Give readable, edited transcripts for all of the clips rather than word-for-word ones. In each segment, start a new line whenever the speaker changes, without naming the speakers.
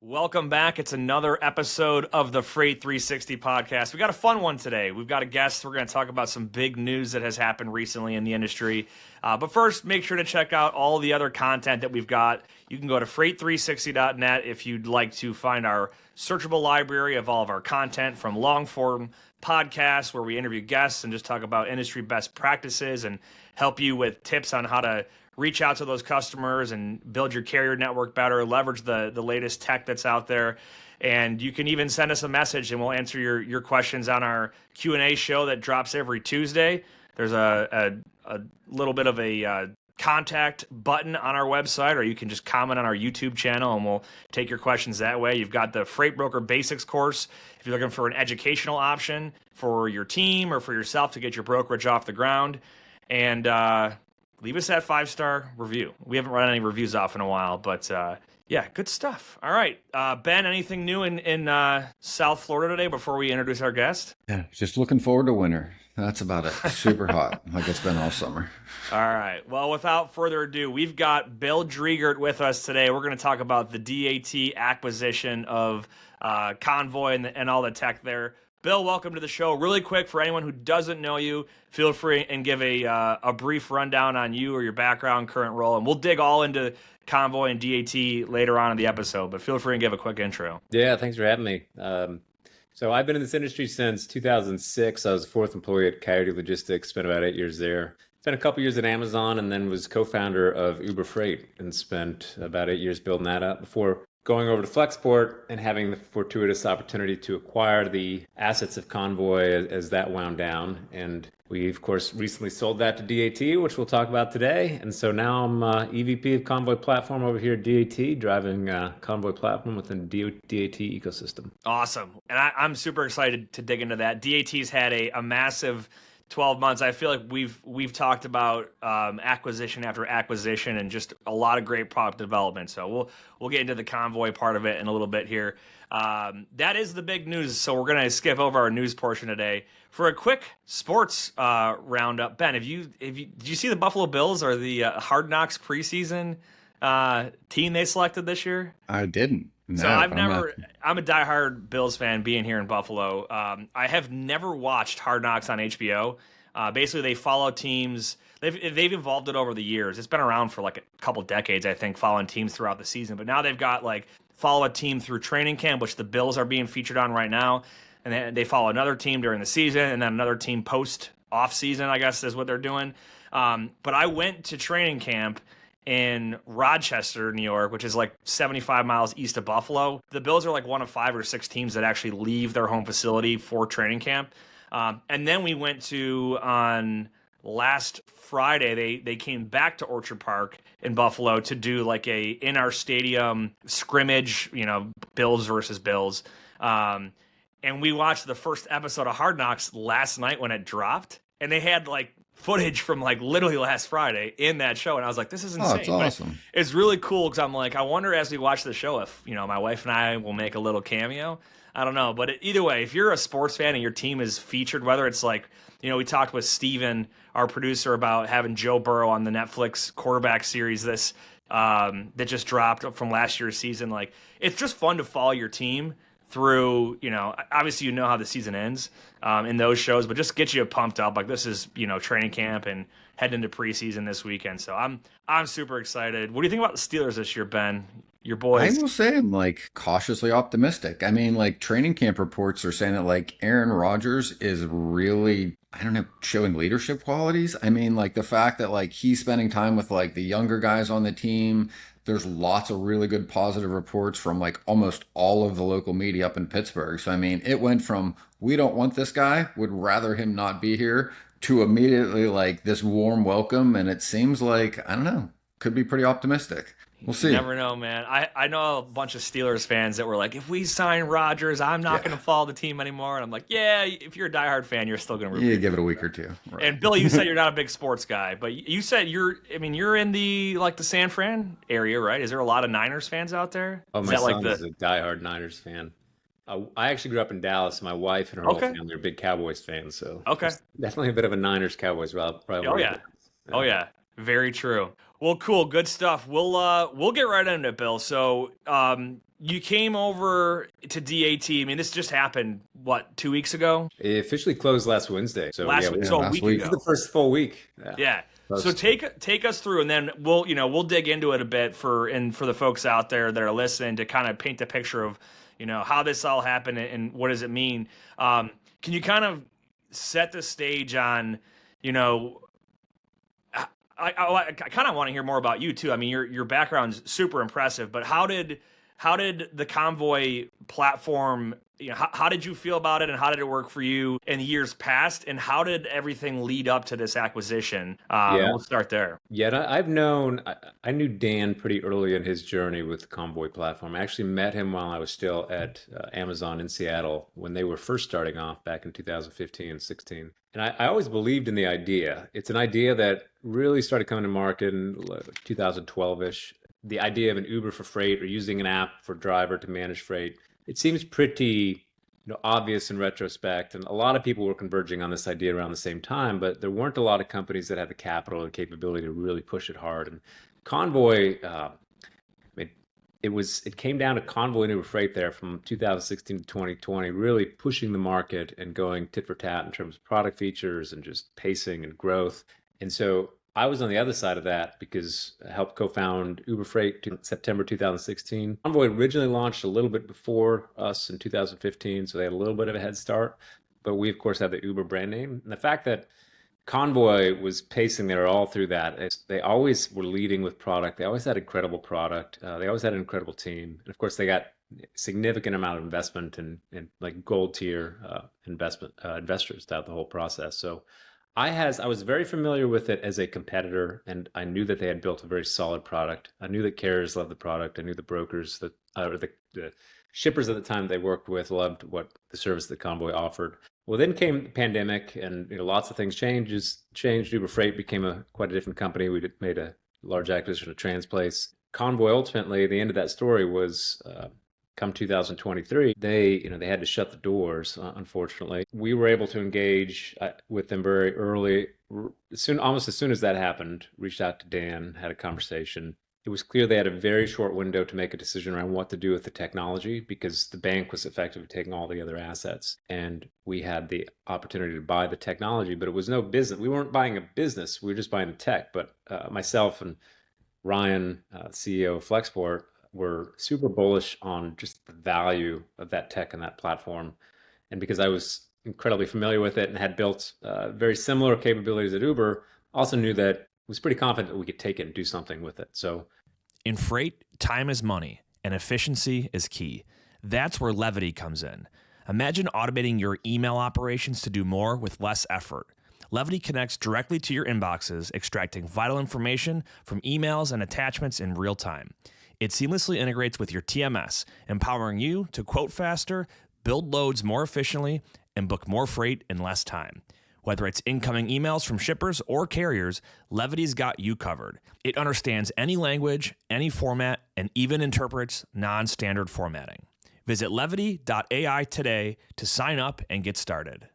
Welcome back. It's another episode of the Freight 360 podcast. We got a fun one today. We've got a guest. We're going to talk about some big news that has happened recently in the industry. But first, make sure to check out all the other content that we've got. You can go to freight360.net if you'd like to find our searchable library of all of our content, from long-form podcasts where we interview guests and just talk about industry best practices and help you with tips on how to reach out to those customers and build your carrier network better, leverage the latest tech that's out there. And you can even send us a message and we'll answer your questions on our Q&A show that drops every Tuesday. There's a little bit of a contact button on our website, or you can just comment on our YouTube channel and we'll take your questions that way. You've got the Freight Broker Basics course if you're looking for an educational option for your team or for yourself to get your brokerage off the ground. And leave us that 5-star review. We haven't run any reviews off in a while, but yeah, good stuff. All right, Ben, anything new in South Florida today before we introduce our guest?
Yeah, just looking forward to winter. That's about it. Super hot, like it's been all summer.
All right. Well, without further ado, we've got Bill Driegert with us today. We're going to talk about the DAT acquisition of Convoy and all the tech there. Bill, welcome to the show. Really quick, for anyone who doesn't know you, feel free and give a brief rundown on you or your background, current role, and we'll dig all into Convoy and DAT later on in the episode, but feel free and give a quick intro.
Yeah, thanks for having me. So I've been in this industry since 2006. I was the fourth employee at Coyote Logistics, spent about 8 years there. Spent a couple years at Amazon and then was co-founder of Uber Freight and spent about 8 years building that up before going over to Flexport and having the fortuitous opportunity to acquire the assets of Convoy as that wound down. And we, of course, recently sold that to DAT, which we'll talk about today. And so now I'm EVP of Convoy Platform over here at DAT, driving Convoy Platform within the DAT ecosystem.
Awesome. And I'm super excited to dig into that. DAT's had a massive 12 months. I feel like we've talked about acquisition after acquisition and just a lot of great product development. So we'll get into the Convoy part of it in a little bit here. That is the big news. So we're gonna skip over our news portion today for a quick sports roundup. Ben, did you see the Buffalo Bills or the Hard Knocks preseason team they selected this year?
I didn't. No,
So I'm a diehard Bills fan being here in Buffalo. I have never watched Hard Knocks on HBO. Basically, they follow teams. They've evolved it over the years. It's been around for like a couple decades, I think, following teams throughout the season. But now they've got like follow a team through training camp, which the Bills are being featured on right now. And then they follow another team during the season and then another team post off season, I guess is what they're doing. But I went to training camp in Rochester, New York, which is like 75 miles east of Buffalo. The Bills are like one of 5 or 6 teams that actually leave their home facility for training camp. And then we went to, on last Friday, they came back to Orchard Park in Buffalo to do like a in our stadium scrimmage, Bills versus Bills. And we watched the first episode of Hard Knocks last night when it dropped. And they had like footage from like literally last Friday in that show, and I was like, this is insane.
Oh, it's awesome.
But it's really cool because I'm like, I wonder as we watch the show if my wife and I will make a little cameo. I don't know, but either way, if you're a sports fan and your team is featured, whether it's like, we talked with Steven, our producer, about having Joe Burrow on the Netflix quarterback series that just dropped from last year's season. Like, it's just fun to follow your team through, obviously how the season ends in those shows, but just get you pumped up. Like, this is, training camp and heading into preseason this weekend. So I'm super excited. What do you think about the Steelers this year, Ben? Your boys?
I will say I'm like cautiously optimistic. I mean, like training camp reports are saying that like Aaron Rodgers is really, showing leadership qualities. I mean, like the fact that like he's spending time with like the younger guys on the team. There's lots of really good positive reports from like almost all of the local media up in Pittsburgh. So, I mean, it went from we don't want this guy, would rather him not be here, to immediately like this warm welcome. And it seems like, could be pretty optimistic. We'll see.
You never know, man. I know a bunch of Steelers fans that were like, if we sign Rodgers, I'm not going to follow the team anymore. And I'm like, yeah, if you're a diehard fan, you're still going to root.
Yeah, give it a week or two. Right.
And Billy, you said you're not a big sports guy, but you said you're in the like the San Fran area, right? Is there a lot of Niners fans out there?
Oh, my son is a diehard Niners fan. I actually grew up in Dallas. My wife and her whole family are big Cowboys fans. So definitely a bit of a Niners-Cowboys rivalry.
Oh, yeah. Oh, yeah. Very true. Well, cool. Good stuff. We'll get right into it, Bill. So you came over to DAT. I mean, this just happened, what, 2 weeks ago?
It officially closed last Wednesday. So
Last week, so a
last
week
week.
ago.
the first full week.
Yeah. So take us through, and then we'll dig into it a bit for the folks out there that are listening to kind of paint the picture of, how this all happened and what does it mean. Can you kind of set the stage on, I kind of want to hear more about you too. I mean, your background's super impressive, but how did the Convoy platform, how did you feel about it, and how did it work for you in years past, and how did everything lead up to this acquisition? We'll start there.
Yeah, I knew Dan pretty early in his journey with the Convoy platform. I actually met him while I was still at Amazon in Seattle when they were first starting off back in 2015 and 16. And I always believed in the idea. It's an idea that really started coming to market in 2012-ish. The idea of an Uber for freight, or using an app for driver to manage freight. It seems pretty obvious in retrospect, and a lot of people were converging on this idea around the same time, but there weren't a lot of companies that had the capital and capability to really push it hard. And Convoy, it came down to Convoy and Uber Freight there from 2016 to 2020, really pushing the market and going tit for tat in terms of product features and just pacing and growth. And so I was on the other side of that because I helped co-found Uber Freight in September 2016. Convoy originally launched a little bit before us in 2015, so they had a little bit of a head start. But we, of course, had the Uber brand name. And the fact that Convoy was pacing there all through that, they always were leading with product. They always had incredible product. They always had an incredible team. And of course, they got a significant amount of investment and like gold tier investors throughout the whole process. So I was very familiar with it as a competitor, and I knew that they had built a very solid product. I knew that carriers loved the product. I knew the brokers the shippers at the time they worked with loved what the service that Convoy offered. Well, then came the pandemic, and lots of things changed. Uber Freight became quite a different company. We made a large acquisition of Transplace. Convoy, ultimately, the end of that story was come 2023, they had to shut the doors, unfortunately. We were able to engage with them very early. Almost as soon as that happened, reached out to Dan, had a conversation. It was clear they had a very short window to make a decision around what to do with the technology, because the bank was effectively taking all the other assets. And we had the opportunity to buy the technology, but it was no business. We weren't buying a business. We were just buying the tech. But myself and Ryan, CEO of Flexport, were super bullish on just the value of that tech and that platform. And because I was incredibly familiar with it and had built very similar capabilities at Uber, also knew that was pretty confident that we could take it and do something with it. So
in freight, time is money and efficiency is key. That's where Levity comes in. Imagine automating your email operations to do more with less effort. Levity connects directly to your inboxes, extracting vital information from emails and attachments in real time. It seamlessly integrates with your TMS, empowering you to quote faster, build loads more efficiently, and book more freight in less time. Whether it's incoming emails from shippers or carriers, Levity's got you covered. It understands any language, any format, and even interprets non-standard formatting. Visit levity.ai today to sign up and get started.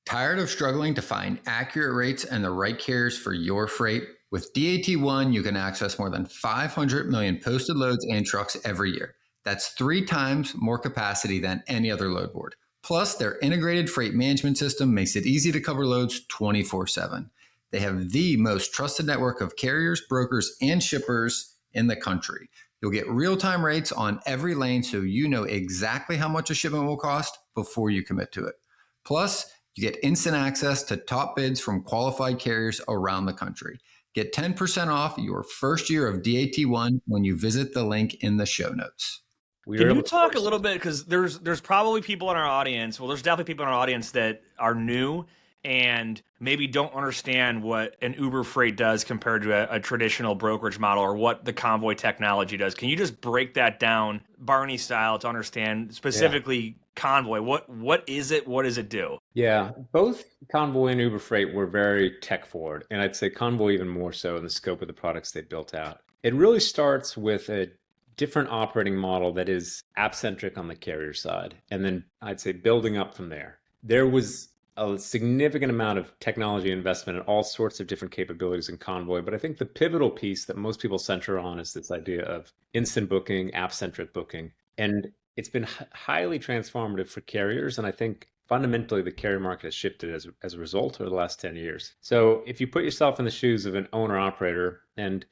Tired of struggling to find accurate rates and the right carriers for your freight? With DAT1, you can access more than 500 million posted loads and trucks every year. That's 3 times more capacity than any other load board. Plus, their integrated freight management system makes it easy to cover loads 24/7. They have the most trusted network of carriers, brokers, and shippers in the country. You'll get real-time rates on every lane, so you know exactly how much a shipment will cost before you commit to it. Plus, you get instant access to top bids from qualified carriers around the country. Get 10% off your first year of DAT1 when you visit the link in the show notes.
Can you talk a little bit, because there's probably people in our audience, well, there's definitely people in our audience that are new and maybe don't understand what an Uber Freight does compared to a traditional brokerage model, or what the Convoy technology does. Can you just break that down Barney style to understand specifically Convoy? What is it? What does it do?
Yeah, both Convoy and Uber Freight were very tech forward, and I'd say Convoy even more so in the scope of the products they built out. It really starts with a different operating model that is app-centric on the carrier side, and then I'd say building up from there. There was a significant amount of technology investment in all sorts of different capabilities in Convoy, but I think the pivotal piece that most people center on is this idea of instant booking, app-centric booking. And it's been highly transformative for carriers. And I think fundamentally the carrier market has shifted as a result over the last 10 years. So if you put yourself in the shoes of an owner operator and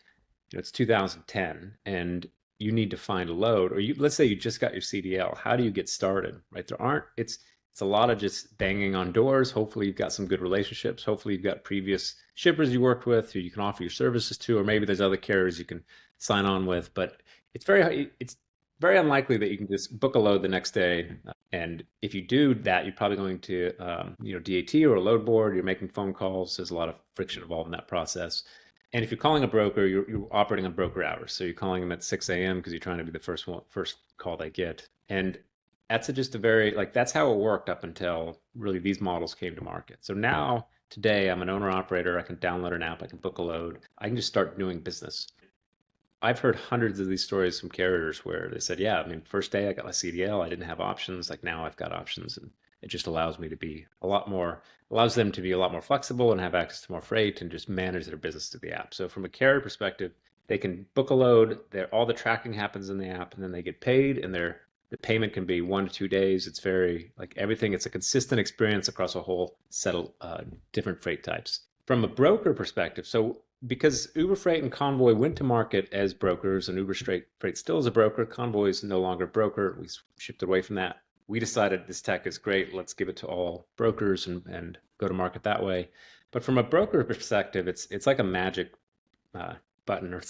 it's 2010 and you need to find a load, or let's say you just got your CDL, how do you get started, right? It's a lot of just banging on doors. Hopefully you've got some good relationships. Hopefully you've got previous shippers you worked with who you can offer your services to, or maybe there's other carriers you can sign on with. But it's very unlikely that you can just book a load the next day. And if you do that, you're probably going to, DAT or a load board. You're making phone calls. There's a lot of friction involved in that process. And if you're calling a broker, you're operating on broker hours. So you're calling them at 6 a.m. because you're trying to be the first call they get. And that's that's how it worked up until really these models came to market. So now, today, I'm an owner operator. I can download an app. I can book a load. I can just start doing business. I've heard hundreds of these stories from carriers where they said, yeah, I mean, first day I got my CDL, I didn't have options. Like now I've got options, and it just allows them to be a lot more flexible and have access to more freight and just manage their business through the app. So from a carrier perspective, they can book a load, all the tracking happens in the app, and then they get paid, and the payment can be 1 to 2 days. It's very everything. It's a consistent experience across a whole set of different freight types. From a broker perspective, so because Uber Freight and Convoy went to market as brokers, and Uber Freight still is a broker, Convoy is no longer a broker. We shifted away from that. We decided this tech is great. Let's give it to all brokers and go to market that way. But from a broker perspective, it's like a magic button, or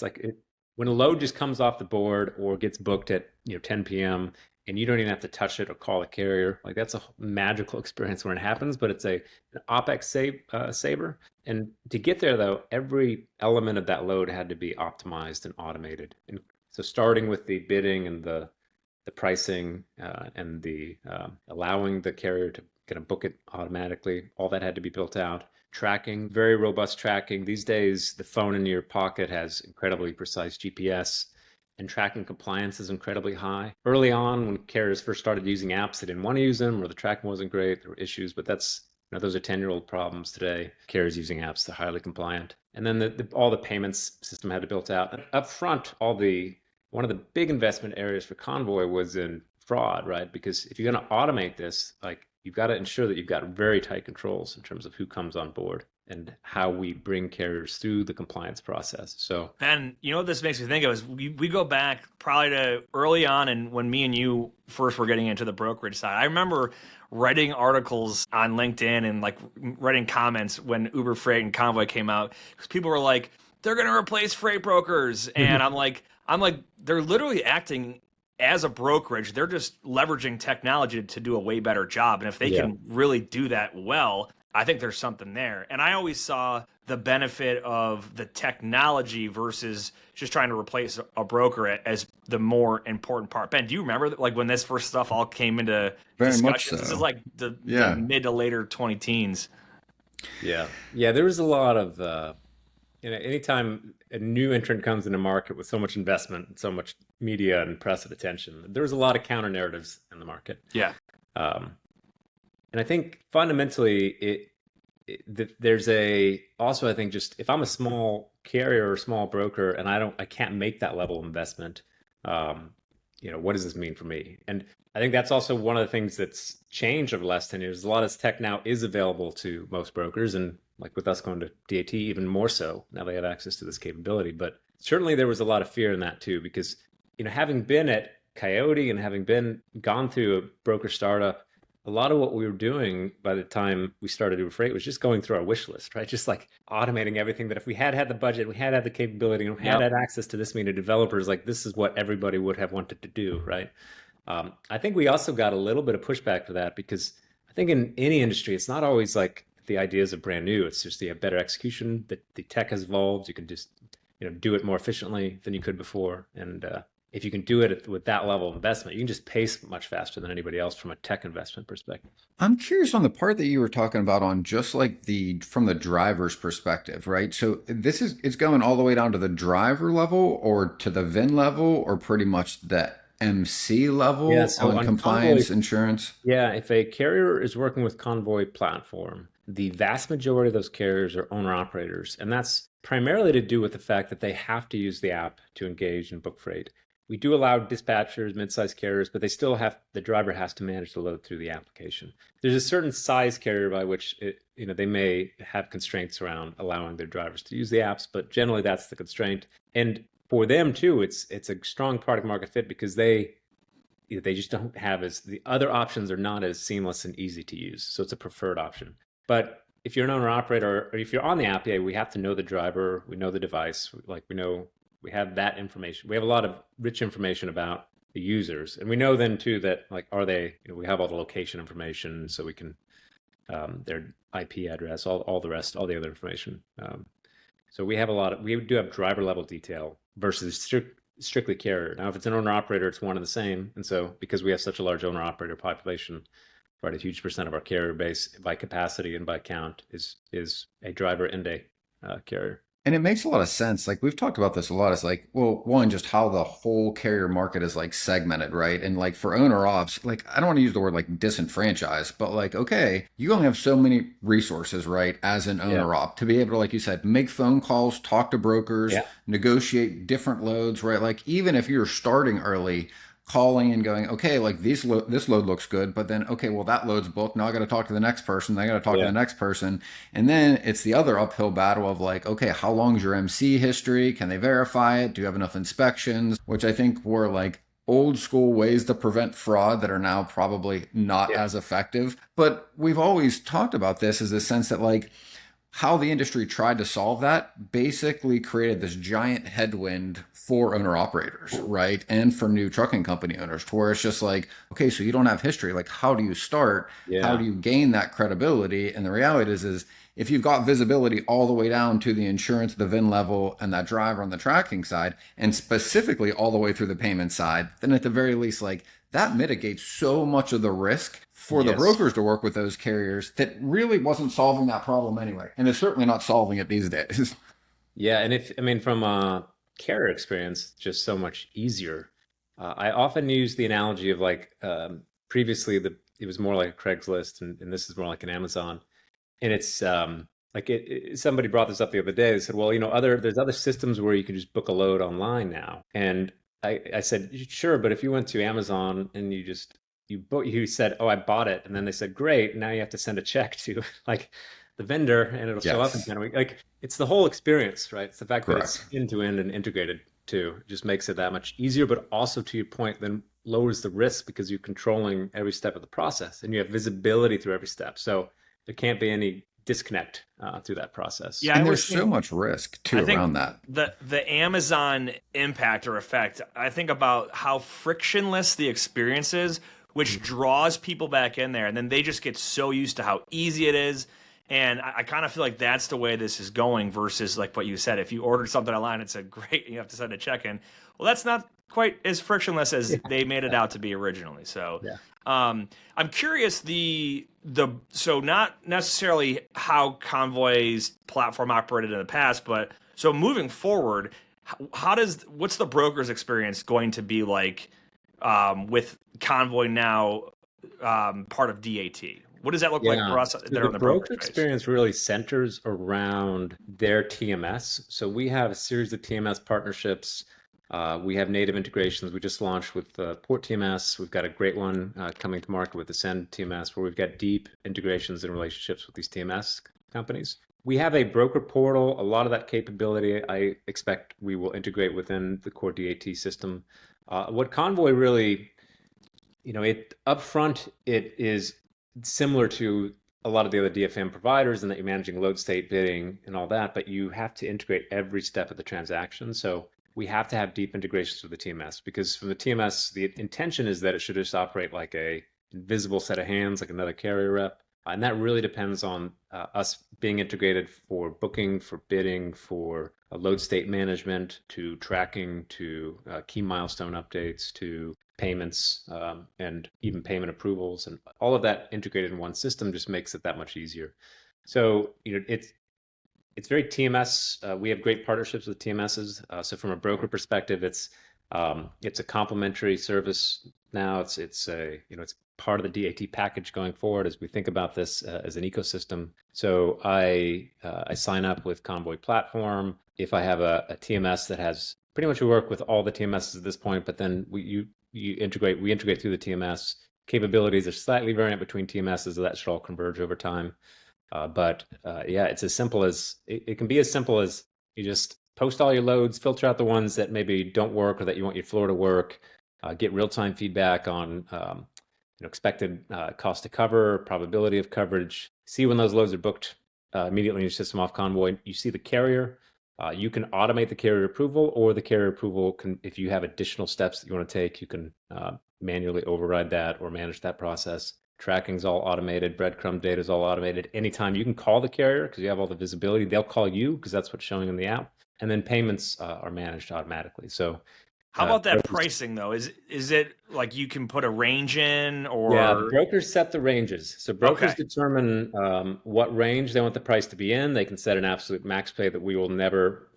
when a load just comes off the board or gets booked at 10 p.m. and you don't even have to touch it or call a carrier. That's a magical experience when it happens, but it's an OpEx saver. And to get there, though, every element of that load had to be optimized and automated. And so starting with the bidding and the pricing and the allowing the carrier to kind of book it automatically, all that had to be built out. Tracking, very robust tracking. These days, the phone in your pocket has incredibly precise GPS, and tracking compliance is incredibly high. Early on, when carriers first started using apps, they didn't want to use them, or the tracking wasn't great. There were issues, but those are 10-year-old problems today. Carriers using apps, they're highly compliant. And then all the payments system had to be built out. Up front, one of the big investment areas for Convoy was in fraud, right? Because if you're going to automate this, you've got to ensure that you've got very tight controls in terms of who comes on board and how we bring carriers through the compliance process. So,
Ben, what this makes me think of is we go back probably to early on, and when me and you first were getting into the brokerage side. I remember writing articles on LinkedIn and writing comments when Uber Freight and Convoy came out, because people were like, they're going to replace freight brokers. And I'm like, they're literally acting as a brokerage. They're just leveraging technology to do a way better job. And if they can really do that well, I think there's something there. And I always saw the benefit of the technology versus just trying to replace a broker as the more important part. Ben, do you remember when this first stuff all came into
Very much
discussion?
so.
This is the mid to later 2010s.
Yeah, there was a lot of anytime a new entrant comes into market with so much investment and so much media and press and attention, there was a lot of counter narratives in the market.
Yeah.
And I think fundamentally there's also, I think, just if I'm a small carrier or small broker and I can't make that level of investment, what does this mean for me? And I think that's also one of the things that's changed over the last 10 years. A lot of this tech now is available to most brokers, and with us going to DAT, even more so now they have access to this capability. But certainly there was a lot of fear in that too, because having been at Coyote and having gone through a broker startup, a lot of what we were doing by the time we started Uber Freight was just going through our wish list, right? Just automating everything that if we had the budget, we had the capability, and we had access to this many developers, this is what everybody would have wanted to do, right? I think we also got a little bit of pushback for that, because I think in any industry, it's not always the ideas are brand new. It's just you have better execution, that the tech has evolved. You can just do it more efficiently than you could before. And if you can do it with that level of investment, you can just pace much faster than anybody else from a tech investment perspective.
I'm curious on the part that you were talking about on just from the driver's perspective, right? So it's going all the way down to the driver level or to the VIN level or pretty much the MC level on compliance, Convoy, insurance?
Yeah, if a carrier is working with Convoy platform, the vast majority of those carriers are owner operators. And that's primarily to do with the fact that they have to use the app to engage and book freight. We do allow dispatchers, mid-sized carriers, but the driver has to manage the load through the application. There's a certain size carrier by which they may have constraints around allowing their drivers to use the apps, but generally that's the constraint. And for them too, it's a strong product market fit because they just don't have the other options are not as seamless and easy to use. So it's a preferred option. But if you're an owner operator, or if you're on the app, we have to know the driver, we know the device, we have that information. We have a lot of rich information about the users. And we know then too that we have all the location information, so we can, their IP address, all the rest, all the other information. So we do have driver level detail versus strictly carrier. Now, if it's an owner operator, it's one and the same. And so because we have such a large owner operator population, right, a huge percent of our carrier base by capacity and by count is a driver and a carrier.
And it makes a lot of sense. Like we've talked about this a lot. It's like, well, one, just how the whole carrier market is like segmented, right? And like for owner ops, like I don't want to use the word like disenfranchised, but like, okay, you only have so many resources, right? As an owner op to be able to, like you said, make phone calls, talk to brokers, negotiate different loads, right? Like even if you're starting early, calling and going, okay, like this load looks good, but then, okay, well, that load's booked. Now I got to talk to the next person. Then I got to talk to the next person. And then it's the other uphill battle of like, okay, how long is your MC history? Can they verify it? Do you have enough inspections? Which I think were like old school ways to prevent fraud that are now probably not as effective. But we've always talked about this as the sense that like, how the industry tried to solve that basically created this giant headwind for owner operators, right? And for new trucking company owners, to where it's just like, okay, so you don't have history. Like, how do you start? How do you gain that credibility? And the reality is if you've got visibility all the way down to the insurance, the VIN level, and that driver on the tracking side, and specifically all the way through the payment side, then at the very least, like that mitigates so much of the risk for the brokers to work with those carriers that really wasn't solving that problem anyway. And it's certainly not solving it these days.
Yeah. And from a carrier experience, just so much easier. I often use the analogy of like, previously it was more like a Craigslist and this is more like an Amazon. And it's somebody brought this up the other day. They said, well, there's other systems where you can just book a load online now. And I said, sure, but if you went to Amazon and you said, oh, I bought it. And then they said, great. Now you have to send a check to like the vendor and it'll show up in 10 weeks. Like it's the whole experience, right? It's the fact that it's end to end and integrated too. It just makes it that much easier, but also to your point, then lowers the risk because you're controlling every step of the process and you have visibility through every step. So there can't be any disconnect through that process.
Yeah, and there's so much risk too around that.
The Amazon impact or effect, I think about how frictionless the experience is, which draws people back in there, and then they just get so used to how easy it is. And I kind of feel like that's the way this is going versus like what you said. If you ordered something online and said, great, you have to send a check in. Well, that's not quite as frictionless as they made it out to be originally. So I'm curious, so not necessarily how Convoy's platform operated in the past, but so moving forward, what's the broker's experience going to be like with Convoy now part of DAT? What does that look like for us?
The broker experience really centers around their TMS. So we have a series of TMS partnerships. We have native integrations. We just launched with Port TMS. We've got a great one coming to market with Ascend TMS, where we've got deep integrations and relationships with these TMS companies. We have a broker portal. A lot of that capability, I expect we will integrate within the core DAT system. What Convoy really, upfront, it is similar to a lot of the other DFM providers in that you're managing load state bidding and all that, but you have to integrate every step of the transaction. So we have to have deep integrations with the TMS because from the TMS, the intention is that it should just operate like a invisible set of hands, like another carrier rep. And that really depends on us being integrated for booking, for bidding, for load state management, to tracking, to key milestone updates, to payments, and even payment approvals. And all of that integrated in one system just makes it that much easier. So, it's very TMS. We have great partnerships with TMSs. So from a broker perspective, it's a complementary service now. It's part of the DAT package going forward as we think about this as an ecosystem. So I sign up with Convoy platform. If I have a TMS that has pretty much we work with all the TMSs at this point, but then we integrate through the TMS. Capabilities are slightly variant between TMSs, so that should all converge over time. But yeah, it's as simple as it can be as simple as you just post all your loads, filter out the ones that maybe don't work or that you want your floor to work, get real-time feedback on expected cost to cover, probability of coverage, see when those loads are booked immediately in your system off Convoy. You see the carrier. You can automate the carrier approval, or the carrier approval can, if you have additional steps that you want to take, you can manually override that or manage that process. Tracking's all automated. Breadcrumb data is all automated. Anytime you can call the carrier because you have all the visibility, they'll call you because that's what's showing in the app. And then payments are managed automatically. So
how about that pricing though? Is it like you can put a range in, or?
Yeah, the brokers set the ranges. So brokers determine what range they want the price to be in. They can set an absolute max pay that we will never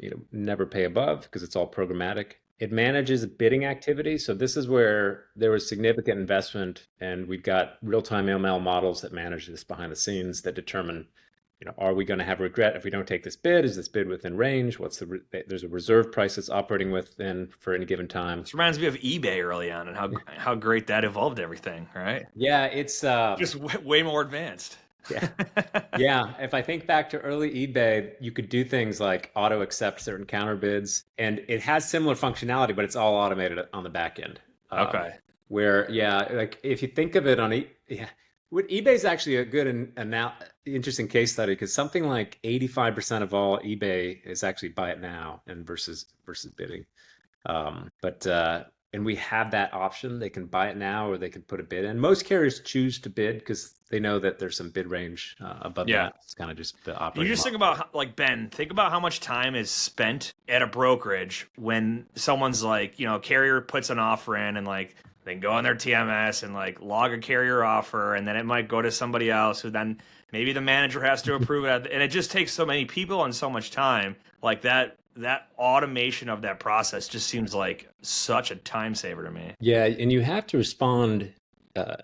pay above because it's all programmatic. It manages bidding activity. So this is where there was significant investment, and we've got real-time ML models that manage this behind the scenes that determine, are we going to have regret if we don't take this bid? Is this bid within range? There's a reserve price that's operating within for any given time.
This reminds me of eBay early on and how great that evolved everything, right?
Yeah, it's
just way more advanced.
Yeah. Yeah. If I think back to early eBay, you could do things like auto accept certain counter bids, and it has similar functionality, but it's all automated on the back end.
Okay.
Where, like if you think of it eBay's actually a good and interesting case study, because something like 85% of all eBay is actually buy it now and versus bidding. And we have that option. They can buy it now or they can put a bid in. Most carriers choose to bid because they know that there's some bid range above that. It's kind of just the operating
You just think about, like, Ben, think about how much time is spent at a brokerage when someone's like, carrier puts an offer in and like they can go on their TMS and like log a carrier offer, and then it might go to somebody else who then maybe the manager has to approve it. And it just takes so many people and so much time. Like that automation of that process just seems like such a time saver to me.
Yeah, and you have to respond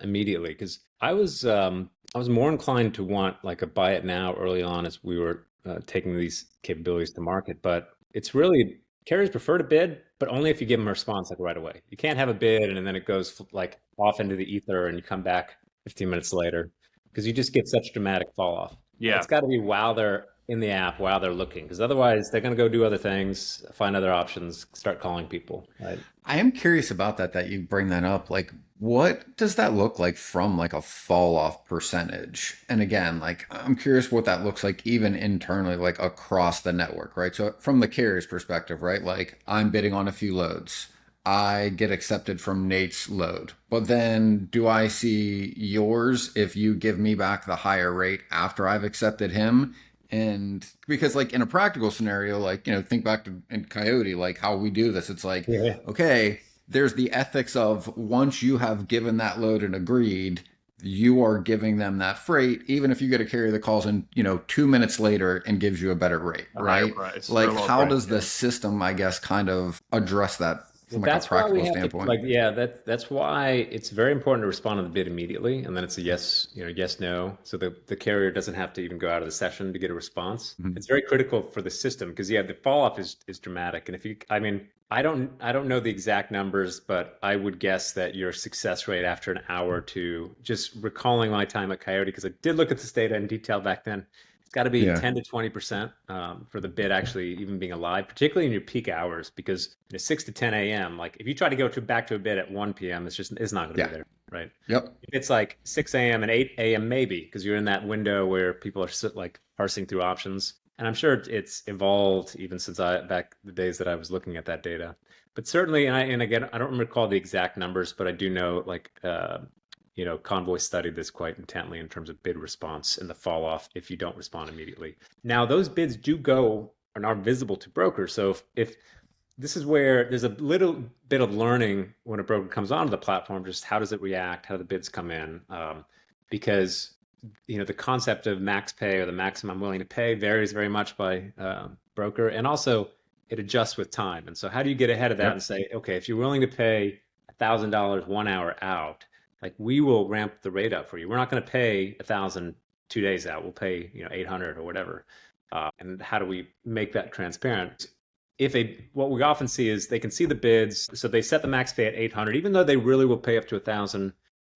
immediately, because I was more inclined to want like a buy it now early on as we were taking these capabilities to market. But it's really, carriers prefer to bid, but only if you give them a response like right away. You can't have a bid and then it goes like off into the ether and you come back 15 minutes later, because you just get such dramatic fall off.
Yeah,
it's got to be while they're in the app, while they're looking, because otherwise they're going to go do other things, find other options, start calling people. Right?
I am curious about that you bring that up. Like, what does that look like from like a fall off percentage? And again, like, I'm curious what that looks like even internally, like across the network, right? So from the carrier's perspective, right? Like, I'm bidding on a few loads. I get accepted from Nate's load, but then do I see yours if you give me back the higher rate after I've accepted him? And because like in a practical scenario, like, think back to in Coyote, like how we do this, it's like, okay, there's the ethics of once you have given that load and agreed, you are giving them that freight, even if you get a carrier that calls in, 2 minutes later and gives you a better rate, right? Like, how does the system, I guess, kind of address that? From like a practical standpoint.
That's why it's very important to respond to the bid immediately, and then it's a yes, no. So the carrier doesn't have to even go out of the session to get a response. Mm-hmm. It's very critical for the system because the fall off is dramatic. And I don't know the exact numbers, but I would guess that your success rate after an hour or two, just recalling my time at Coyote, because I did look at this data in detail back then, it's got to be 10 to 20% for the bid actually even being alive, particularly in your peak hours, because 6 to 10 a.m., like if you try to go back to a bid at 1 p.m., it's not going to be there, right?
Yep.
If it's like 6 a.m. and 8 a.m. maybe, because you're in that window where people are like parsing through options. And I'm sure it's evolved even since back the days that I was looking at that data. But certainly, and again, I don't recall the exact numbers, but I do know like Convoy studied this quite intently in terms of bid response and the fall off if you don't respond immediately. Now, those bids do go and are visible to brokers. So if this is where there's a little bit of learning when a broker comes onto the platform, just how does it react? How do the bids come in? Because the concept of max pay or the maximum I'm willing to pay varies very much by broker, and also it adjusts with time. And so how do you get ahead of that and say, okay, if you're willing to pay $1,000 1 hour out, like we will ramp the rate up for you. We're not going to pay 1,000 2 days out. We'll pay 800 or whatever. And how do we make that transparent? what we often see is they can see the bids, so they set the max pay at 800, even though they really will pay up to 1,000,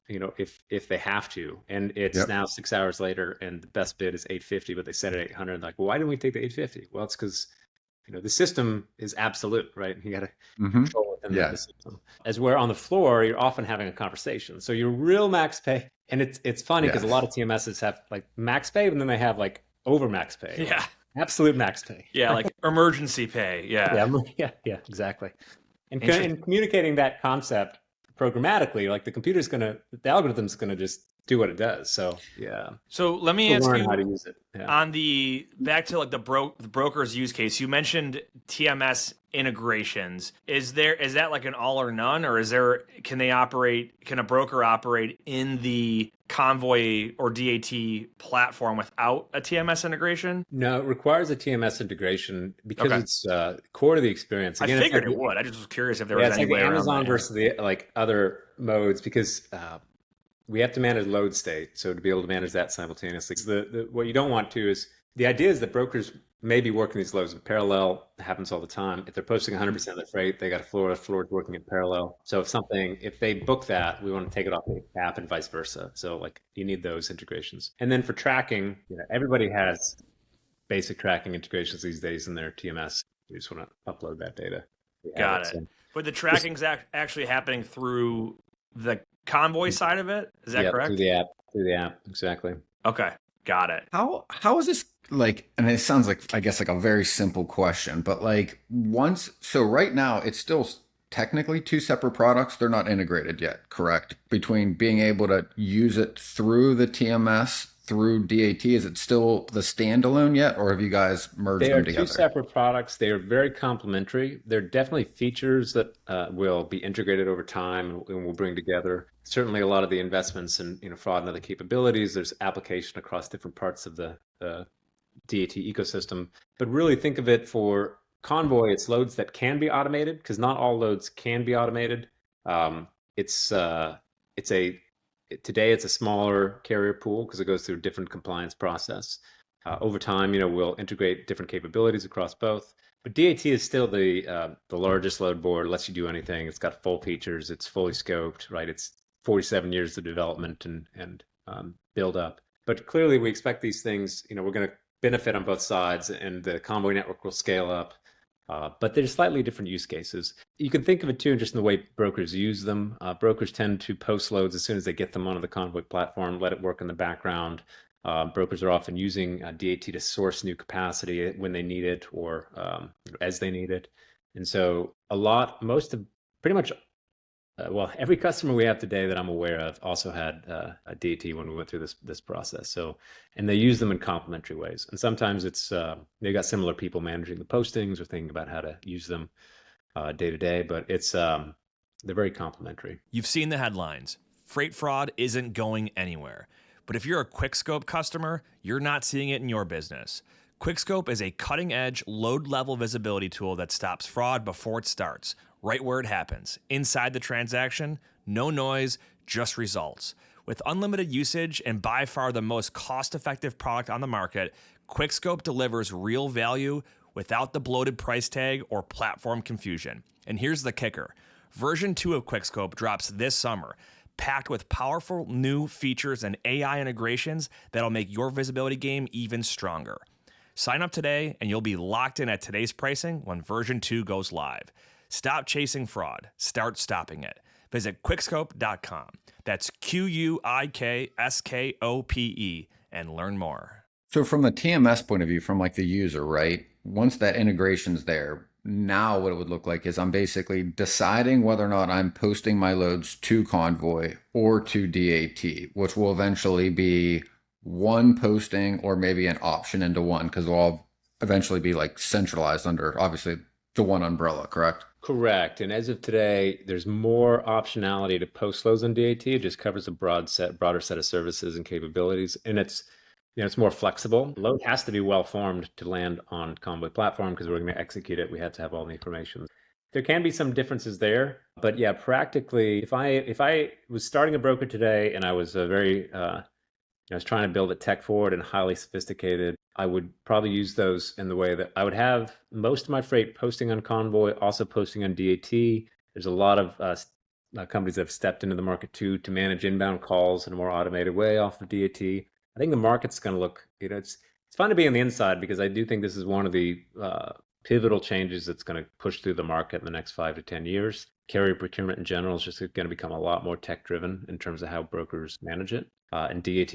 if they have to. And it's now 6 hours later, and the best bid is 850, but they set it at 800. Like, well, why didn't we take the 850? Well, it's because the system is absolute, right? You got to control within the system. As where on the floor, you're often having a conversation. So your real max pay, and it's funny because a lot of TMSs have like max pay, and then they have like over max pay.
Yeah.
Absolute max pay.
Yeah, like emergency pay. Yeah.
Yeah, exactly. And communicating that concept programmatically, like the algorithm's going to just do what it does. So, yeah.
So let me ask you
how to use it. Yeah.
on back to like the broker's use case. You mentioned TMS integrations. Is that like an all or none, or can a broker operate in the Convoy or DAT platform without a TMS integration?
No, it requires a TMS integration because it's core to the experience.
Again, I figured it would. I just was curious if there was any way around
Amazon
that.
Versus the other modes, because we have to manage load state. So to be able to manage that simultaneously, what you don't want to is, the idea is that brokers may be working these loads in parallel. It happens all the time. If they're posting 100% of the freight, they got a floor is working in parallel. So if they book that, we want to take it off the app and vice versa. So like you need those integrations. And then for tracking, everybody has basic tracking integrations these days in their TMS. You just want to upload that data.
Got it. But the tracking's actually happening through the Convoy side of it? Is that correct?
Through the app, exactly.
Okay, got it.
How is this like, and it sounds like, I guess, like a very simple question, but like so right now it's still technically two separate products. They're not integrated yet, correct? Between being able to use it through the TMS, through DAT, is it still the standalone yet, or have you guys merged them together?
They are two separate products. They are very complementary. There are definitely features that will be integrated over time and will bring together. Certainly a lot of the investments in fraud and other capabilities. There's application across different parts of the DAT ecosystem. But really think of it for Convoy, it's loads that can be automated, because not all loads can be automated. Today it's a smaller carrier pool because it goes through a different compliance process. Over time, we'll integrate different capabilities across both. But DAT is still the largest load board. Lets you do anything. It's got full features. It's fully scoped, right? It's 47 years of development and build up. But clearly, we expect these things. We're going to benefit on both sides, and the Convoy network will scale up. But there's slightly different use cases. You can think of it too, just in the way brokers use them. Brokers tend to post loads as soon as they get them onto the Convoy platform, let it work in the background. Brokers are often using DAT to source new capacity when they need it or as they need it. And so every customer we have today that I'm aware of also had a DAT when we went through this process. So, and they use them in complementary ways. And sometimes it's they've got similar people managing the postings or thinking about how to use them day to day. But it's they're very complementary.
You've seen the headlines. Freight fraud isn't going anywhere. But if you're a QuickScope customer, you're not seeing it in your business. QuickScope is a cutting-edge load-level visibility tool that stops fraud before it starts, right where it happens. Inside the transaction, no noise, just results. With unlimited usage and by far the most cost-effective product on the market, QuickScope delivers real value without the bloated price tag or platform confusion. And here's the kicker. Version 2 of QuickScope drops this summer, packed with powerful new features and AI integrations that'll make your visibility game even stronger. Sign up today and you'll be locked in at today's pricing when version 2 goes live. Stop chasing fraud. Start stopping it. Visit quickscope.com. That's QUIKSKOPE and learn more.
So from the TMS point of view, from like the user, right? Once that integration's there, now what it would look like is I'm basically deciding whether or not I'm posting my loads to Convoy or to DAT, which will eventually be one posting or maybe an option into one, because they'll all eventually be like centralized under obviously the one umbrella, correct?
Correct. And as of today, there's more optionality to post loads on DAT. It just covers a broader set of services and capabilities. And it's more flexible. Load has to be well formed to land on Convoy platform because we're going to execute it. We have to have all the information. There can be some differences there, but yeah, practically, if I was starting a broker today and I was very I was trying to build it tech forward and highly sophisticated, I would probably use those in the way that I would have most of my freight posting on Convoy, also posting on DAT. There's a lot of companies that have stepped into the market too to manage inbound calls in a more automated way off of DAT. I think the market's going to look, it's fun to be on the inside because I do think this is one of the pivotal changes that's going to push through the market in the next 5 to 10 years. Carrier procurement in general is just going to become a lot more tech driven in terms of how brokers manage it. And DAT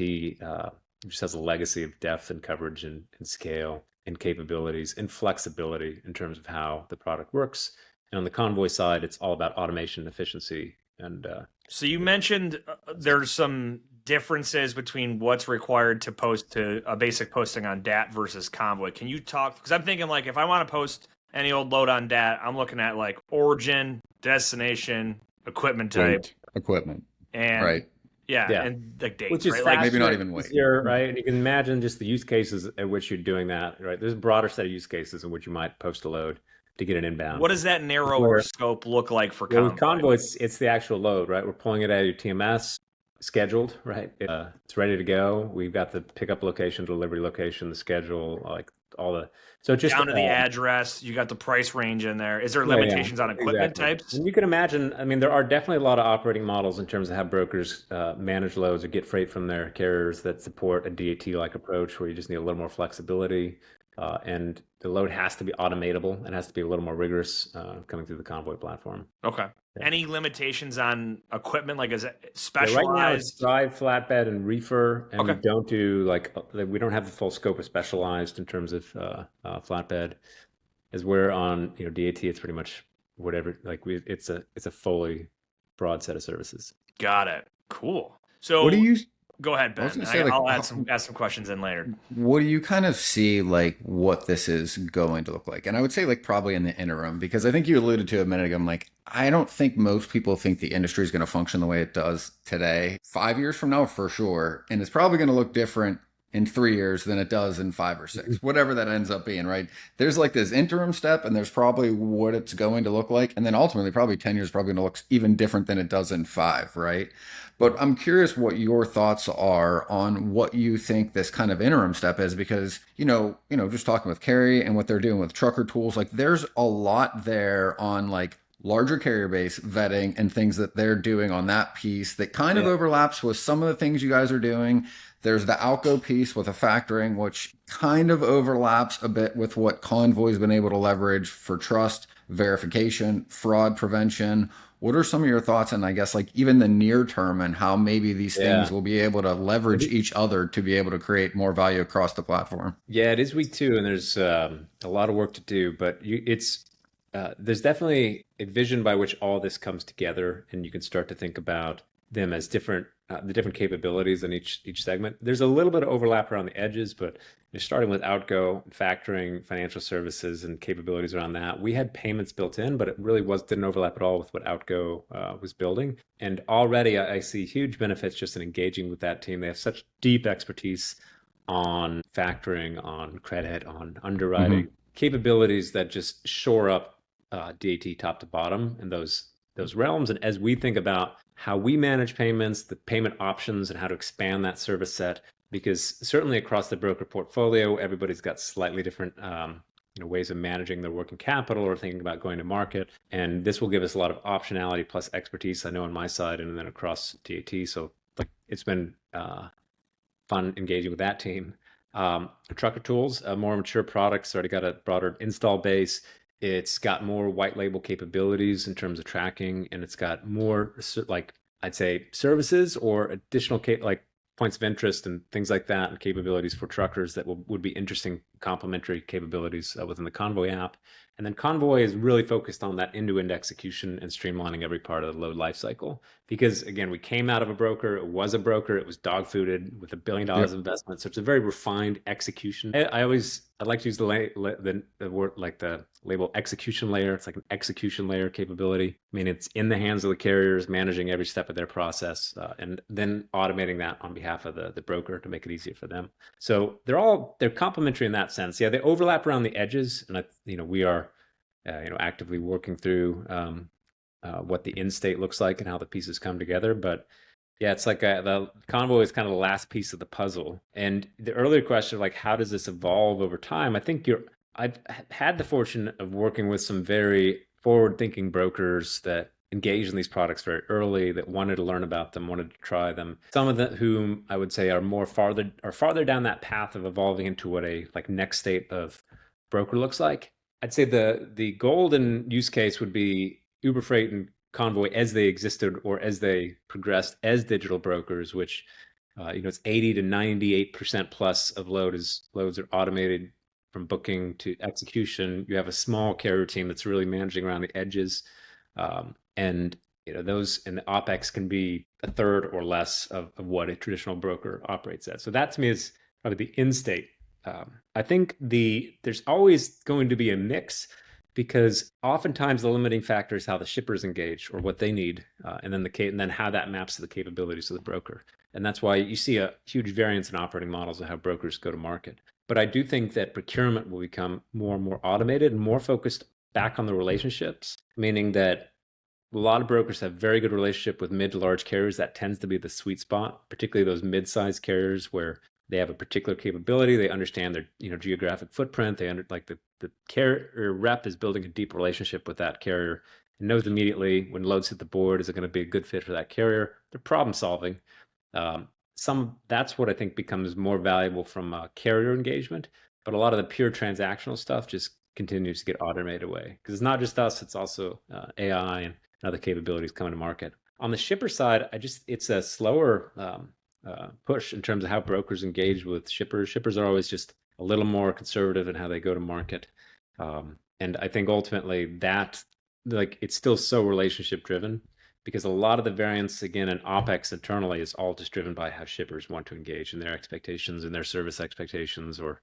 just has a legacy of depth and coverage and scale and capabilities and flexibility in terms of how the product works. And on the Convoy side, it's all about automation and efficiency. And
so you mentioned there's some differences between what's required to post to a basic posting on DAT versus Convoy. Can you talk? Because I'm thinking like if I want to post any old load on DAT, I'm looking at like origin, destination, equipment type,
equipment,
and
right.
Yeah, and like dates,
which is
right?
faster,
maybe not even weight,
right? And you can imagine just the use cases at which you're doing that, right? There's a broader set of use cases in which you might post a load to get an inbound.
What does that narrower scope look like for Convoy?
With Convoy, it's the actual load, right? We're pulling it out of your TMS, scheduled, right? It's ready to go. We've got the pickup location, delivery location, the schedule, like all the. So just
down to the address, you got the price range in there. Is there limitations on equipment types?
And you can imagine, I mean, there are definitely a lot of operating models in terms of how brokers manage loads or get freight from their carriers that support a DAT-like approach where you just need a little more flexibility. And the load has to be automatable and has to be a little more rigorous coming through the Convoy platform.
Okay. Yeah. Any limitations on equipment? Like, is it specialized?
Yeah, right now it's drive, flatbed, and reefer, and we don't do we don't have the full scope of specialized in terms of flatbed. As we're on DAT, it's pretty much whatever. It's a fully broad set of services.
Got it. Cool. So
what do you?
Go ahead, Ben. I'll add some questions in later.
What do you kind of see like what this is going to look like? And I would say like probably in the interim, because I think you alluded to a minute ago, I'm like, I don't think most people think the industry is going to function the way it does today. 5 years from now, for sure. And it's probably going to look different in 3 years than it does in 5 or 6, whatever that ends up being, right? There's like this interim step and there's probably what it's going to look like. And then ultimately probably 10 years probably going to look even different than it does in 5, right? But I'm curious what your thoughts are on what you think this kind of interim step is, because, just talking with Carrie and what they're doing with trucker tools, like there's a lot there on like larger carrier base vetting and things that they're doing on that piece that kind of overlaps with some of the things you guys are doing. There's the outgo piece with a factoring, which kind of overlaps a bit with what Convoy's been able to leverage for trust, verification, fraud prevention. What are some of your thoughts on, I guess, like even the near term and how maybe these things will be able to leverage each other to be able to create more value across the platform?
Yeah, it is week 2 and there's a lot of work to do, but there's definitely a vision by which all this comes together and you can start to think about them as different, the different capabilities in each segment. There's a little bit of overlap around the edges, but you're starting with outgo, factoring, financial services, and capabilities around that. We had payments built in, but it really didn't overlap at all with what outgo was building. And already I see huge benefits just in engaging with that team. They have such deep expertise on factoring, on credit, on underwriting, capabilities that just shore up DAT top to bottom in those realms. And as we think about how we manage payments, the payment options, and how to expand that service set, because certainly across the broker portfolio, everybody's got slightly different ways of managing their working capital or thinking about going to market. And this will give us a lot of optionality plus expertise, I know on my side, and then across DAT. So it's been fun engaging with that team. Trucker tools, a more mature product, it's already got a broader install base. It's got more white label capabilities in terms of tracking, and it's got more, I'd say, services or additional points of interest and things like that, and capabilities for truckers that would be interesting complementary capabilities within the Convoy app. And then Convoy is really focused on that end-to-end execution and streamlining every part of the load lifecycle. Because again, we came out of a broker, it was dog-fooded with $1 billion investment. So it's a very refined execution. I like to use the word, like the label execution layer. It's like an execution layer capability. I mean, it's in the hands of the carriers, managing every step of their process, and then automating that on behalf of the broker to make it easier for them. So they're complementary in that sense. Yeah, they overlap around the edges, and we are actively working through what the end state looks like and how the pieces come together. But Yeah, it's like the Convoy is kind of the last piece of the puzzle. And the earlier question of like, how does this evolve over time? I've had the fortune of working with some very forward-thinking brokers that engaged in these products very early, that wanted to learn about them, wanted to try them. Some of them whom I would say are farther down that path of evolving into what a like next state of broker looks like. I'd say the golden use case would be Uber Freight and Convoy as they existed or as they progressed as digital brokers, which it's 80 to 98% plus of loads are automated from booking to execution. You have a small carrier team that's really managing around the edges, and those and the OpEx can be a third or less of what a traditional broker operates at. So that to me is probably the end state. I think there's always going to be a mix, because oftentimes the limiting factor is how the shippers engage or what they need, and then how that maps to the capabilities of the broker. And that's why you see a huge variance in operating models of how brokers go to market. But I do think that procurement will become more and more automated and more focused back on the relationships, meaning that a lot of brokers have very good relationship with mid to large carriers. That tends to be the sweet spot, particularly those mid-sized carriers where they have a particular capability. They understand their geographic footprint. They the carrier rep is building a deep relationship with that carrier and knows immediately when loads hit the board, is it going to be a good fit for that carrier? They're problem solving. That's what I think becomes more valuable from carrier engagement. But a lot of the pure transactional stuff just continues to get automated away, because it's not just us; it's also AI and other capabilities coming to market. On the shipper side, it's a slower push in terms of how brokers engage with shippers. Shippers are always just a little more conservative in how they go to market, and I think ultimately that it's still so relationship driven, because a lot of the variance again in OpEx internally is all just driven by how shippers want to engage in their expectations and their service expectations, or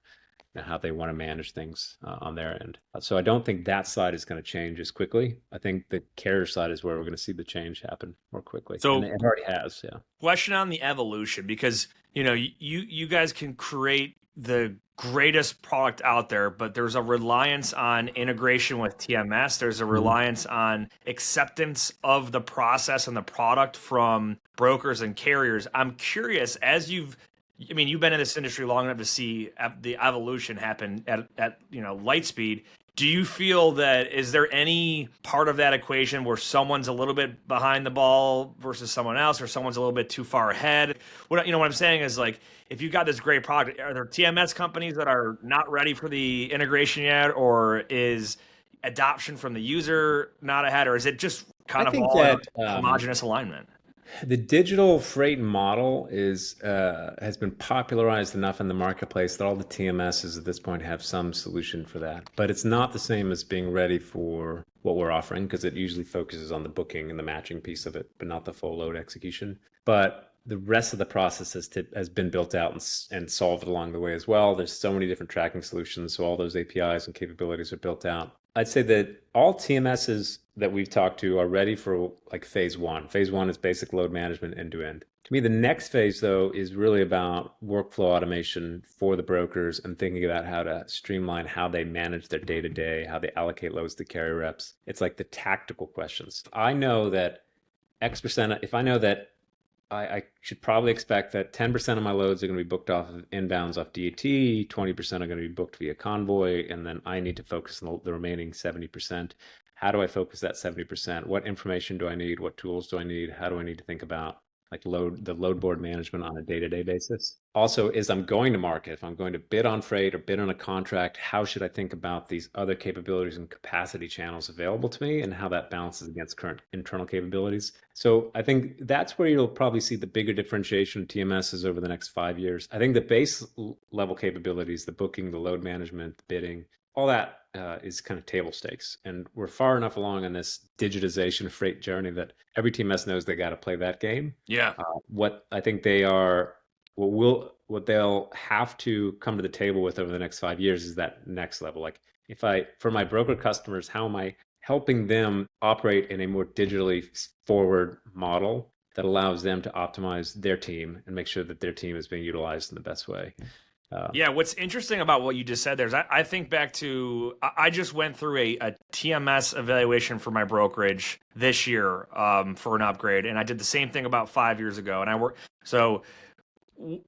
how they want to manage things on their end. So I don't think that side is going to change as quickly. I think the carrier side is where we're going to see the change happen more quickly.
So
and it already has, yeah.
Question on the evolution, because you guys can create the greatest product out there, but there's a reliance on integration with TMS. There's a reliance on acceptance of the process and the product from brokers and carriers. I'm curious, you've been in this industry long enough to see the evolution happen at light speed. Do you feel that, is there any part of that equation where someone's a little bit behind the ball versus someone else, or someone's a little bit too far ahead? What I'm saying is, like, if you've got this great product, are there TMS companies that are not ready for the integration yet, or is adoption from the user not ahead, or is it just kind of all homogeneous alignment?
The digital freight model has been popularized enough in the marketplace that all the TMSs at this point have some solution for that. But it's not the same as being ready for what we're offering, because it usually focuses on the booking and the matching piece of it, but not the full load execution. But the rest of the process has been built out and solved along the way as well. There's so many different tracking solutions, so all those APIs and capabilities are built out. I'd say that all TMSs that we've talked to are ready for like phase one. Phase one is basic load management end to end. To me, the next phase, though, is really about workflow automation for the brokers and thinking about how to streamline how they manage their day-to-day, how they allocate loads to carrier reps. It's like the tactical questions. I know that if I know that I should probably expect that 10% of my loads are going to be booked off of inbounds off DAT, 20% are going to be booked via Convoy, and then I need to focus on the remaining 70%. How do I focus that 70%? What information do I need? What tools do I need? How do I need to think about the load board management on a day-to-day basis? Also, as I'm going to market, if I'm going to bid on freight or bid on a contract, how should I think about these other capabilities and capacity channels available to me, and how that balances against current internal capabilities? So I think that's where you'll probably see the bigger differentiation of TMSs over the next 5 years. I think the base level capabilities, the booking, the load management, the bidding, all that is kind of table stakes. And we're far enough along on this digitization freight journey that every TMS knows they got to play that game.
Yeah.
What I think what they'll have to come to the table with over the next 5 years is that next level. Like, for my broker customers, how am I helping them operate in a more digitally forward model that allows them to optimize their team and make sure that their team is being utilized in the best way?
Yeah, what's interesting about what you just said there is I think back to I just went through a TMS evaluation for my brokerage this year for an upgrade, and I did the same thing about 5 years ago. And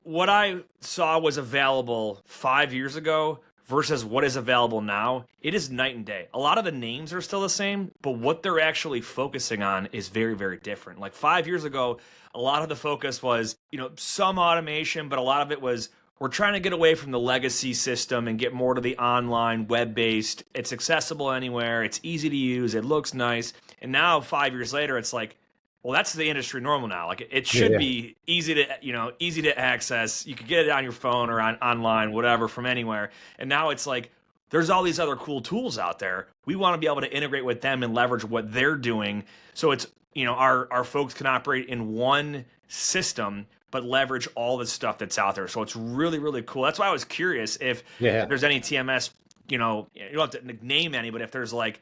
what I saw was available 5 years ago versus what is available now, it is night and day. A lot of the names are still the same, but what they're actually focusing on is very, very different. Like 5 years ago, a lot of the focus was, some automation, but a lot of it was we're trying to get away from the legacy system and get more to the online, web-based. It's accessible anywhere. It's easy to use. It looks nice. And now 5 years later, it's like, well, that's the industry normal now. Like it should be easy to access. You could get it on your phone or online, whatever, from anywhere. And now it's like, there's all these other cool tools out there. We want to be able to integrate with them and leverage what they're doing. So it's, our folks can operate in one system, but leverage all the stuff that's out there. So it's really, really cool. That's why I was curious if there's any TMS, you don't have to name any, but if there's like,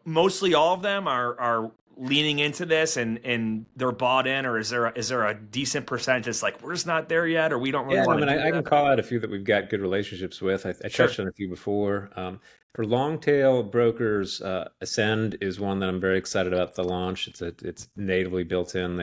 mostly all of them are leaning into this and they're bought in, or is there a decent percentage that's like, we're just not there yet, or we don't really want to do that?
I can call out a few that we've got good relationships with. I touched on a few before. For long tail brokers, Ascend is one that I'm very excited about the launch. It's natively built in.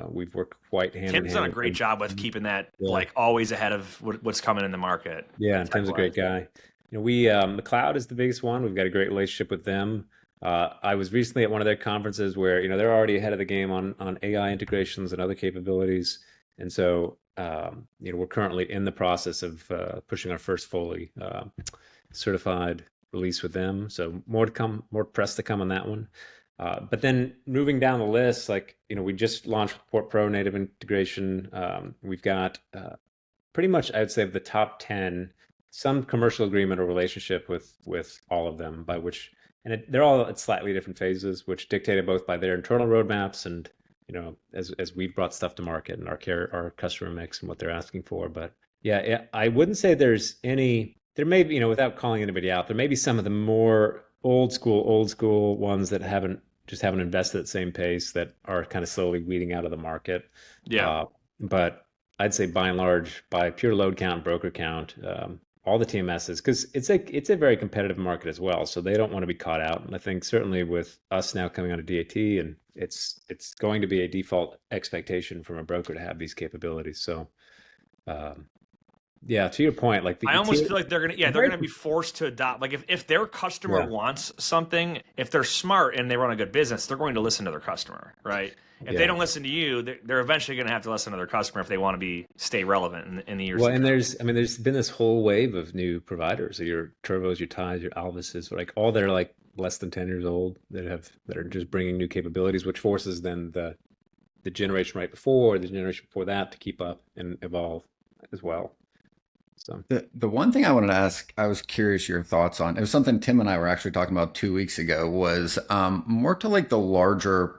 We've worked quite hand in hand.
Tim's done a great job with keeping that like always ahead of what's coming in the market.
Yeah, and Tim's a great guy. McLeod is the biggest one. We've got a great relationship with them. I was recently at one of their conferences where they're already ahead of the game on AI integrations and other capabilities, and so we're currently in the process of pushing our first fully certified release with them. So more to come, more press to come on that one. But then moving down the list, we just launched Port Pro native integration. We've got pretty much, I would say, of the top 10, some commercial agreement or relationship with all of them, by which. And they're all at slightly different phases, which dictated both by their internal roadmaps and, as we've brought stuff to market and our customer mix and what they're asking for. But yeah, I wouldn't say there's any. There may be, without calling anybody out, there may be some of the more old school ones that haven't invested at the same pace that are kind of slowly weeding out of the market.
Yeah.
But I'd say by and large, by pure load count, broker count, all the TMSs, because it's a very competitive market as well, so they don't want to be caught out. And I think certainly with us now coming on to DAT, and it's going to be a default expectation from a broker to have these capabilities. So, to your point, I
almost feel like they're gonna be forced to adopt. Like if their customer wants something, if they're smart and they run a good business, they're going to listen to their customer, right? If they don't listen to you, they're eventually going to have to listen to their customer if they want to stay relevant in the years.
Well, and there's been this whole wave of new providers, your Turvos, your Ties, your Alvises, all that are less than 10 years old that are just bringing new capabilities, which forces then the generation right before, the generation before that to keep up and evolve as well. So
the one thing I wanted to ask, I was curious your thoughts on, it was something Tim and I were actually talking about 2 weeks ago, was more to the larger,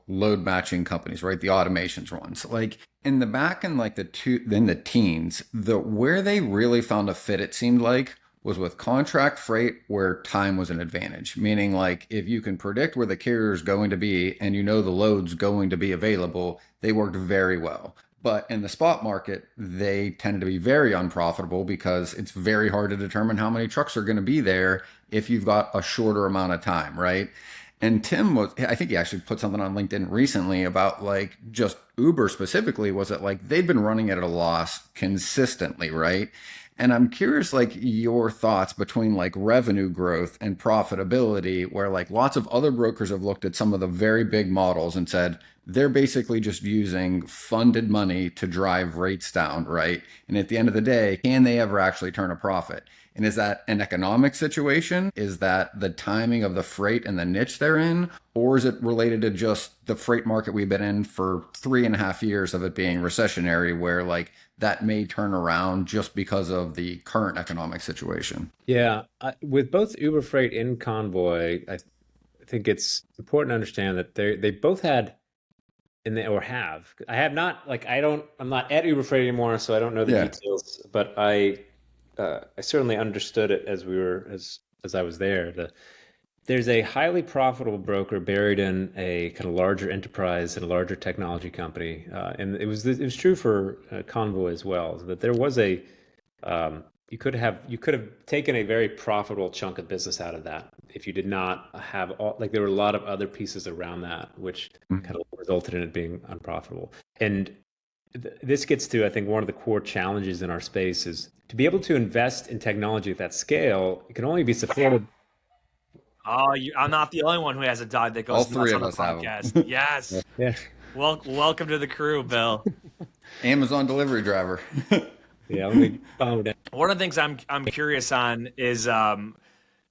load matching companies, right? The automations ones, in the back in the teens, where they really found a fit, it seemed like, was with contract freight where time was an advantage. Meaning if you can predict where the carrier is going to be and the load's going to be available, they worked very well. But in the spot market, they tend to be very unprofitable because it's very hard to determine how many trucks are going to be there if you've got a shorter amount of time, right? And I think he actually put something on LinkedIn recently about just Uber specifically, was it they'd been running it at a loss consistently, right? And I'm curious, your thoughts between revenue growth and profitability, where lots of other brokers have looked at some of the very big models and said they're basically just using funded money to drive rates down, right? And at the end of the day, can they ever actually turn a profit? And is that an economic situation? Is that the timing of the freight and the niche they're in? Or is it related to just the freight market we've been in for 3.5 years of it being recessionary, where that may turn around just because of the current economic situation?
Yeah, with both Uber Freight and Convoy, I think it's important to understand that they both had, I have not, I'm not at Uber Freight anymore, so I don't know the details, but I certainly understood it as I was there. There's a highly profitable broker buried in a kind of larger enterprise and a larger technology company, and it was true for Convoy as well. That there was a you could have taken a very profitable chunk of business out of that if you did not have there were a lot of other pieces around that which kind of resulted in it being unprofitable. And this gets to, I think, one of the core challenges in our space is to be able to invest in technology at that scale. It can only be supported.
Oh, I'm not the only one who has a dog that goes
All three of
nuts
us
on the
have
podcast. Yes.
Yeah.
Welcome to the crew, Bill.
Amazon delivery driver.
Yeah, let me calm down.
One of the things I'm curious on is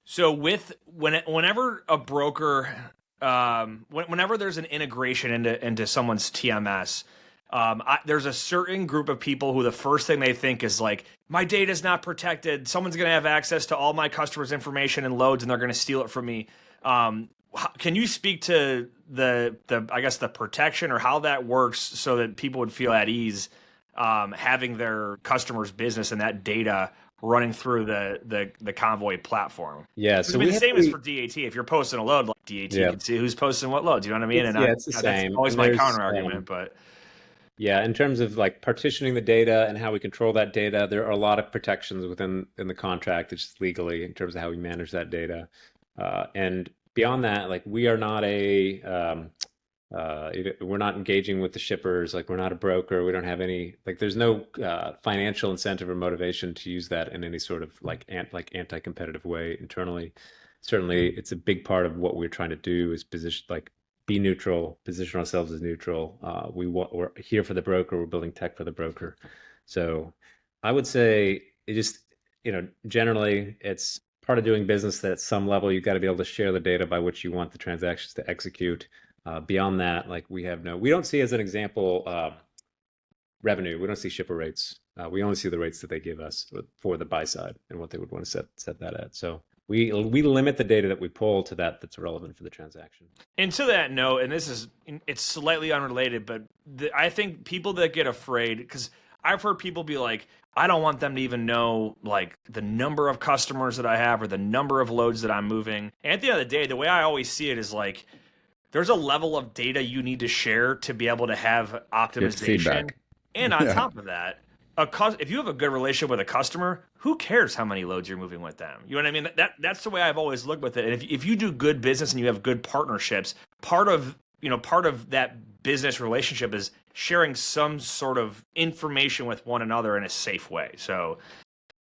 so whenever a broker whenever there's an integration into someone's TMS, there's a certain group of people who the first thing they think is like, my data is not protected. Someone's going to have access to all my customers' information and loads, and they're going to steal it from me. Can you speak to the I guess the protection or how that works so that people would feel at ease having their customers' business and that data running through the Convoy platform?
Yeah, so
the same as for DAT. If you're posting a load, like DAT can see who's posting what loads. You know what I mean?
It's the same.
That's always my counter argument, but.
Yeah, in terms of like partitioning the data and how we control that data, there are a lot of protections in the contract, just legally, in terms of how we manage that data. And beyond that, like we are not we're not engaging with the shippers. Like we're not a broker. We don't have any, like there's no financial incentive or motivation to use that in any sort of like anti-competitive way internally. Certainly, it's a big part of what we're trying to do is be neutral, position ourselves as neutral. We're here for the broker. We're building tech for the broker. So I would say it just, generally it's part of doing business that at some level, you've got to be able to share the data by which you want the transactions to execute. Beyond that, like we don't see, as an example, revenue. We don't see shipper rates. We only see the rates that they give us for the buy side and what they would want to set that at. So we limit the data that we pull to that's relevant for the transaction. And
to that note, and it's slightly unrelated, but I think people that get afraid, because I've heard people be like, I don't want them to even know like the number of customers that I have or the number of loads that I'm moving. And at the end of the day, the way I always see it is like, there's a level of data you need to share to be able to have optimization. And on top of that, if you have a good relationship with a customer, who cares how many loads you're moving with them? You know what I mean? That's the way I've always looked with it. And if you do good business and you have good partnerships, part of that business relationship is sharing some sort of information with one another in a safe way. So,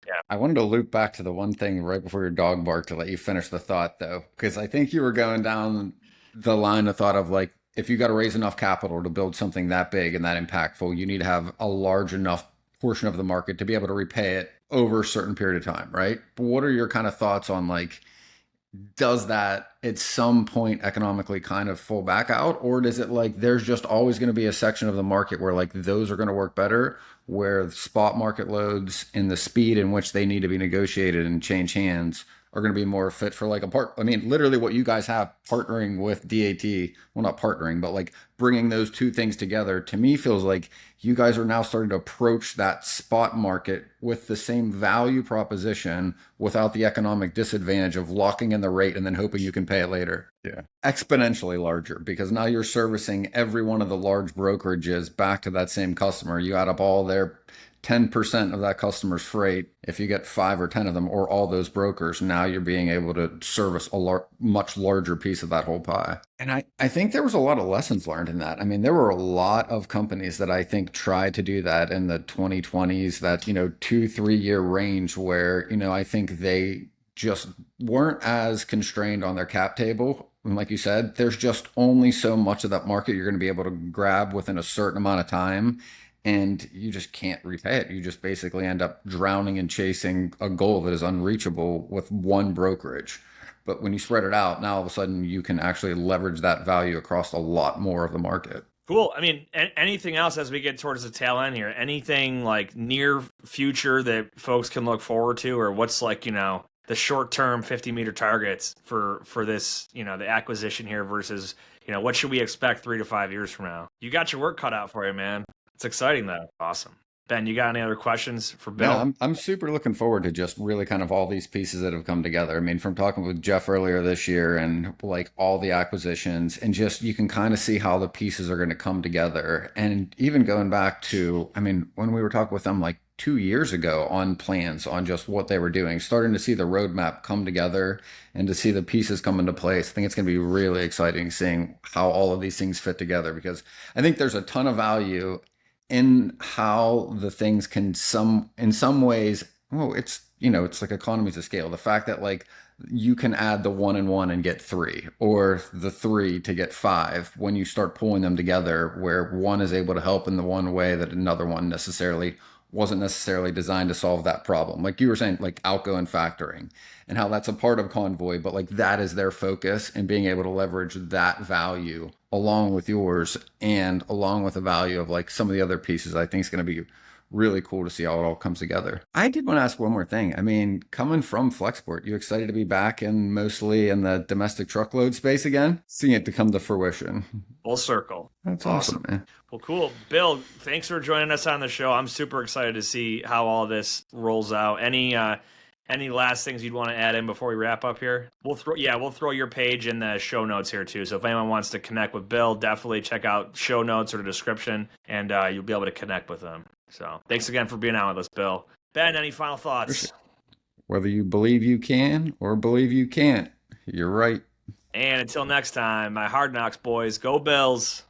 yeah.
I wanted to loop back to the one thing right before your dog barked to let you finish the thought, though, because I think you were going down the line of thought of like, if you got to raise enough capital to build something that big and that impactful, you need to have a large enough portion of the market to be able to repay it over a certain period of time, right? But what are your kind of thoughts on like, does that at some point economically kind of fall back out? Or does it like, there's just always going to be a section of the market where like those are going to work better, where spot market loads and the speed in which they need to be negotiated and change hands are going to be more fit for like literally what you guys have partnering with DAT, well, not partnering, but like bringing those two things together, to me feels like you guys are now starting to approach that spot market with the same value proposition without the economic disadvantage of locking in the rate and then hoping you can pay it later. Yeah. Exponentially larger, because now you're servicing every one of the large brokerages back to that same customer. You add up all their 10% of that customer's freight. If you get 5 or 10 of them or all those brokers, now you're being able to service a much larger piece of that whole pie. And I think there was a lot of lessons learned in that. I mean, there were a lot of companies that I think tried to do that in the 2020s, that, 2-3 year range where, I think they just weren't as constrained on their cap table. And like you said, there's just only so much of that market you're going to be able to grab within a certain amount of time. And you just can't repay it. You just basically end up drowning and chasing a goal that is unreachable with one brokerage. But when you spread it out, now all of a sudden you can actually leverage that value across a lot more of the market.
Cool. I mean, anything else as we get towards the tail end here? Anything like near future that folks can look forward to, or what's like, the short-term 50-meter targets for this, the acquisition here versus, what should we expect 3 to 5 years from now? You got your work cut out for you, man. It's exciting though. Awesome. Ben, you got any other questions for Bill?
No, I'm super looking forward to just really kind of all these pieces that have come together. I mean, from talking with Jeff earlier this year and like all the acquisitions, and just you can kind of see how the pieces are going to come together. And even going back to, when we were talking with them like 2 years ago on plans on just what they were doing, starting to see the roadmap come together and to see the pieces come into place. I think it's going to be really exciting seeing how all of these things fit together, because I think there's a ton of value in how the things can in some ways, well, it's, it's like economies of scale. The fact that like you can add the 1 and 1 and get 3, or the 3 to get 5 when you start pulling them together, where one is able to help in the one way that another one wasn't necessarily designed to solve that problem. Like you were saying, like Alco and factoring, and how that's a part of Convoy, but like that is their focus, and being able to leverage that value along with yours and along with the value of like some of the other pieces, I think is going to be really cool to see how it all comes together. I did want to ask one more thing. I mean, coming from Flexport, you excited to be back in mostly in the domestic truckload space again? Seeing it to come to fruition.
Full circle.
That's awesome, man.
Well, cool. Bill, thanks for joining us on the show. I'm super excited to see how all this rolls out. Any last things you'd want to add in before we wrap up here? We'll throw your page in the show notes here too. So if anyone wants to connect with Bill, definitely check out show notes or the description, and you'll be able to connect with him. So thanks again for being on with us, Bill. Ben, any final thoughts?
Whether you believe you can or believe you can't, you're right.
And until next time, my Hard Knocks boys, go Bills.